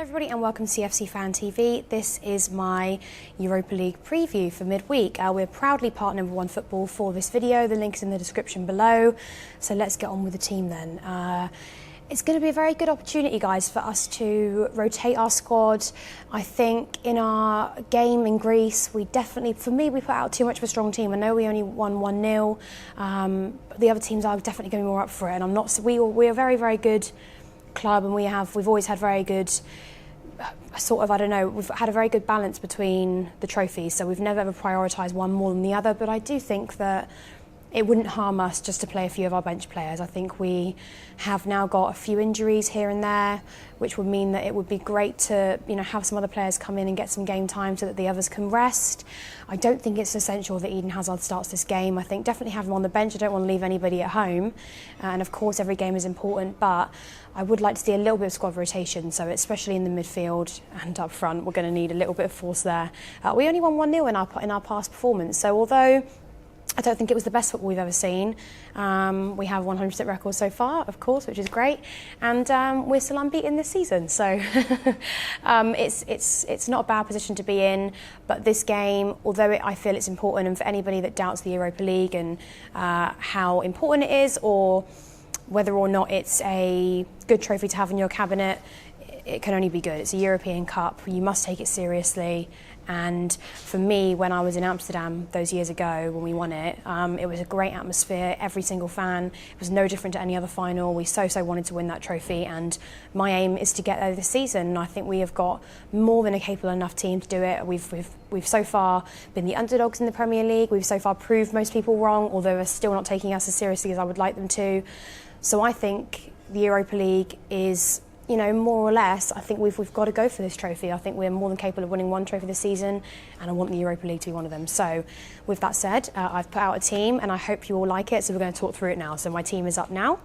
everybody and welcome to CFC Fan TV. This is my Europa League preview for midweek. We're proudly partner number one football for this video. The link is in the description below. So let's get on with the team then. It's going to be a very good opportunity, guys, for us to rotate our squad. I think in our game in Greece, we definitely, for me, we put out too much of a strong team. I know we only won 1-0. But the other teams are definitely going to be more up for it. And I'm not. We're a very, very good club, and we've always had very good we've had a very good balance between the trophies, so we've never ever prioritised one more than the other. But I do think that it wouldn't harm us just to play a few of our bench players. I think we have now got a few injuries here and there, which would mean that it would be great to, have some other players come in and get some game time so that the others can rest. I don't think it's essential that Eden Hazard starts this game. I think definitely have him on the bench. I don't want to leave anybody at home. And of course, every game is important, but I would like to see a little bit of squad rotation. So especially in the midfield and up front, we're going to need a little bit of force there. We only won 1-0 in our past performance. So although I don't think it was the best football we've ever seen. We have 100% records so far, of course, which is great, and we're still unbeaten this season. So it's not a bad position to be in. But this game, although I feel it's important, and for anybody that doubts the Europa League and how important it is, or whether or not it's a good trophy to have in your cabinet, it can only be good. It's a European Cup. You must take it seriously. And for me, when I was in Amsterdam those years ago when we won it, it was a great atmosphere. Every single fan. It was no different to any other final. We so wanted to win that trophy, and my aim is to get there this season. And I think we have got more than a capable enough team to do it. We've so far been the underdogs in the Premier League. We've so far proved most people wrong, although they're still not taking us as seriously as I would like them to. So I think the Europa League is, more or less, I think we've got to go for this trophy. I think we're more than capable of winning one trophy this season, and I want the Europa League to be one of them. So with that said, I've put out a team, and I hope you all like it. So we're going to talk through it now. So my team is up now.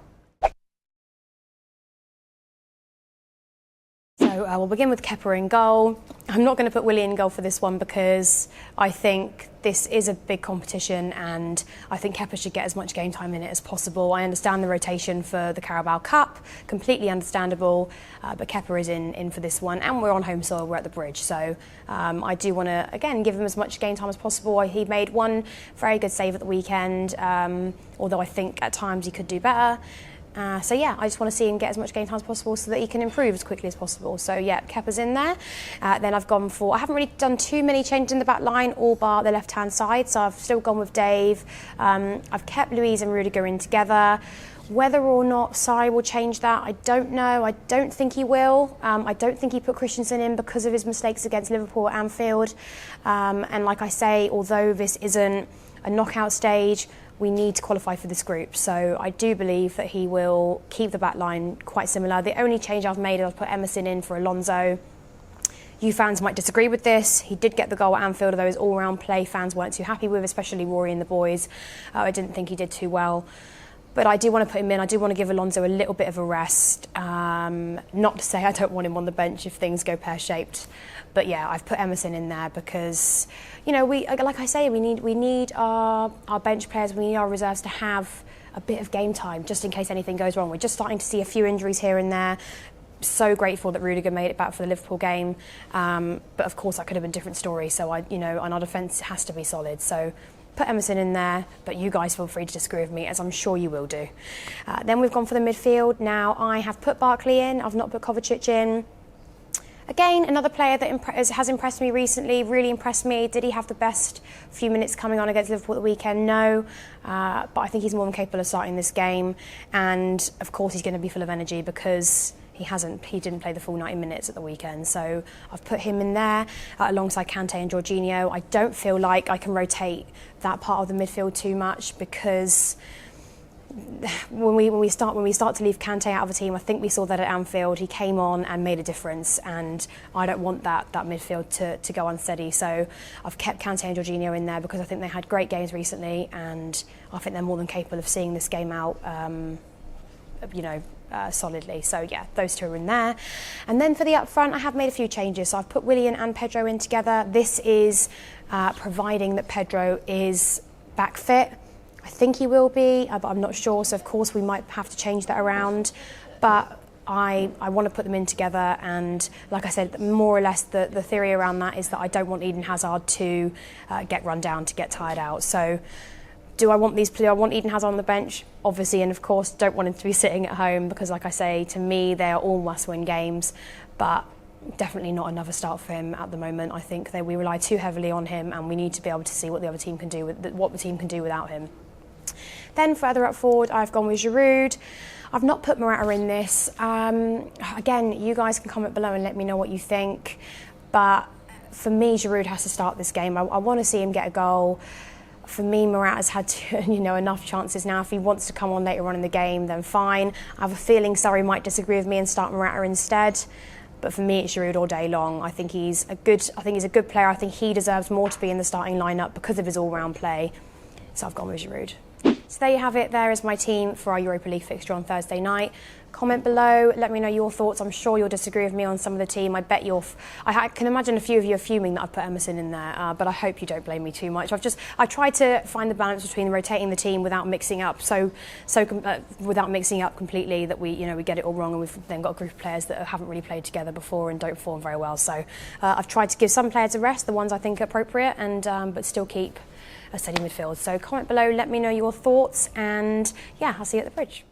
So we'll begin with Kepa in goal. I'm not going to put Willie in goal for this one because I think this is a big competition, and I think Kepa should get as much game time in it as possible. I understand the rotation for the Carabao Cup, completely understandable, but Kepa is in for this one, and we're on home soil, we're at the Bridge. So I do want to, again, give him as much game time as possible. He made one very good save at the weekend, although I think at times he could do better. So yeah, I just want to see him get as much game time as possible so that he can improve as quickly as possible. So yeah, Kepa's in there. Then I've gone for, I haven't really done too many changes in the back line, all bar the left-hand side. So I've still gone with Dave. I've kept Luiz and Rudiger in together. Whether or not Sai will change that, I don't know. I don't think he will. I don't think he put Christensen in because of his mistakes against Liverpool at Anfield. And like I say, although this isn't a knockout stage, we need to qualify for this group. So I do believe that he will keep the back line quite similar. The only change I've made is I've put Emerson in for Alonso. You fans might disagree with this. He did get the goal at Anfield, although his all-round play fans weren't too happy with, especially Rory and the boys. I didn't think he did too well. But I do want to put him in. I do want to give Alonso a little bit of a rest. Not to say I don't want him on the bench if things go pear-shaped. But yeah, I've put Emerson in there because, like I say, we need our bench players, we need our reserves to have a bit of game time just in case anything goes wrong. We're just starting to see a few injuries here and there. So grateful that Rudiger made it back for the Liverpool game. But of course, that could have been a different story. So and our defence has to be solid. So put Emerson in there, but you guys feel free to disagree with me, as I'm sure you will do. Then we've gone for the midfield. Now, I have put Barkley in. I've not put Kovacic in. Again, another player that has impressed me recently, really impressed me. Did he have the best few minutes coming on against Liverpool at the weekend? No. But I think he's more than capable of starting this game. And, of course, he's going to be full of energy because he didn't play the full 90 minutes at the weekend. So I've put him in there alongside Kante and Jorginho. I don't feel like I can rotate that part of the midfield too much because when we start to leave Kante out of the team, I think we saw that at Anfield. He came on and made a difference, and I don't want that midfield to go unsteady. So I've kept Kante and Jorginho in there because I think they had great games recently, and I think they're more than capable of seeing this game out, solidly. So yeah, those two are in there. And then for the up front, I have made a few changes. So I've put Willian and Pedro in together. This is providing that Pedro is back fit. I think he will be, but I'm not sure. So of course we might have to change that around. But I want to put them in together, and like I said, more or less the theory around that is that I don't want Eden Hazard to get run down, to get tired out. So do I want Eden Hazard on the bench? Obviously, and of course don't want him to be sitting at home, because like I say, to me they are all must-win games, but definitely not another start for him at the moment. I think that we rely too heavily on him, and we need to be able to see what the team can do without him. Then further up forward, I've gone with Giroud. I've not put Morata in this. Again, you guys can comment below and let me know what you think. But for me, Giroud has to start this game. I want to see him get a goal. For me, Morata's had enough chances now. If he wants to come on later on in the game, then fine. I have a feeling Surrey might disagree with me and start Morata instead. But for me, it's Giroud all day long. I think he's a good player. I think he deserves more to be in the starting lineup because of his all-round play. So I've gone with Giroud. So there you have it. There is my team for our Europa League fixture on Thursday night. Comment below, let me know your thoughts. I'm sure you'll disagree with me on some of the team. I can imagine a few of you are fuming that I've put Emerson in there, but I hope you don't blame me too much. I tried to find the balance between rotating the team without mixing up without mixing up completely that we get it all wrong, and we've then got a group of players that haven't really played together before and don't perform very well. So I've tried to give some players a rest, the ones I think are appropriate, and but still keep a steady midfield. So comment below, let me know your thoughts, and yeah, I'll see you at the bridge.